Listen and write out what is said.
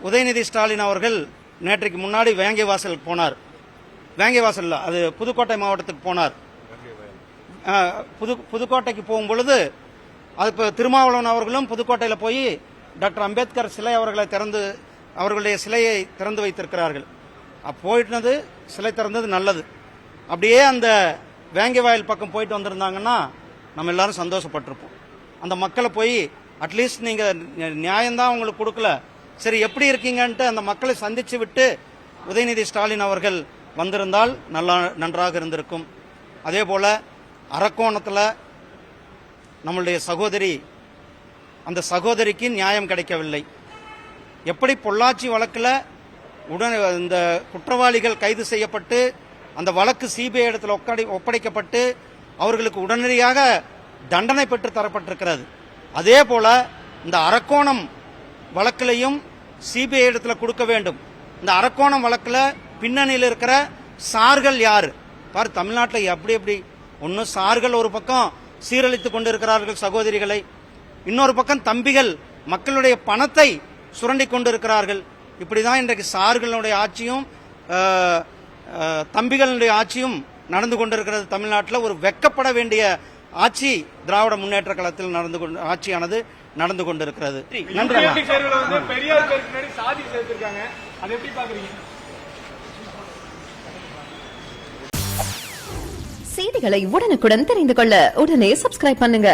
உதயநிதி ஸ்டாலின் அவர்கள் நேற்றைக்கு முன்னாடி வேங்கைவாசலுக்கு போனார். வேங்கைவாசல் அது புதுக்கோட்டை மாவட்டத்துக்கு போனார். புதுக்கோட்டைக்கு போகும் பொழுது அது இப்போ திருமாவளவன் அவர்களும் புதுக்கோட்டையில் போய் டாக்டர் அம்பேத்கர் சிலை அவர்களுடைய சிலையை திறந்து வைத்திருக்கிறார்கள். போயிட்டது சிலை திறந்தது நல்லது. அப்படியே அந்த வேங்கைவாயல் பக்கம் போயிட்டு வந்திருந்தாங்கன்னா நம்ம எல்லாரும் சந்தோஷப்பட்டிருப்போம். அந்த மக்களை போய் அட்லீஸ்ட் நீங்க நியாயம்தான் உங்களுக்கு கொடுக்கல, சரி எப்படி இருக்கீங்கன்ட்டு அந்த மக்களை சந்திச்சு விட்டு உதயநிதி ஸ்டாலின் அவர்கள் வந்திருந்தால் நன்றாக இருந்திருக்கும். அதே போல அரக்கோணத்தில் நம்மளுடைய சகோதரி, அந்த சகோதரிக்கு நியாயம் கிடைக்கவில்லை. எப்படி பொள்ளாச்சி வழக்கில் இந்த குற்றவாளிகள் கைது செய்யப்பட்டு அந்த வழக்கு சிபிஐ இடத்துல ஒப்படைக்கப்பட்டு அவர்களுக்கு உடனடியாக தண்டனை பெற்று தரப்பட்டிருக்கிறது, அதே போல இந்த அரக்கோணம் வழக்கிலையும் சிபிஐ இடத்துல கொடுக்க வேண்டும். இந்த அரக்கோணம் வழக்கில் பின்னணியில் இருக்கிற சார்கள் யாரு பாரு. தமிழ்நாட்டில் எப்படி ஒன்னும் சார்கள் ஒரு பக்கம் சீரழித்துக் கொண்டிருக்கிறார்கள் சகோதரிகளை, இன்னொரு பக்கம் தம்பிகள் மக்களுடைய பணத்தை சுரண்டி கொண்டிருக்கிறார்கள். இப்படிதான் இன்றைக்கு சார்களுடைய ஆட்சியும் தம்பிகளுடைய ஆட்சியும் நடந்து கொண்டிருக்கிறது. தமிழ்நாட்டில் ஒரு வெக்கப்பட வேண்டிய ஆட்சி திராவிட முன்னேற்ற கழகத்தில் ஆட்சியானது நடந்து கொண்டிருக்கிறது. செய்திகளை உடனுக்குடன் தெரிந்து கொள்ள உடனே சப்ஸ்கிரைப் பண்ணுங்க.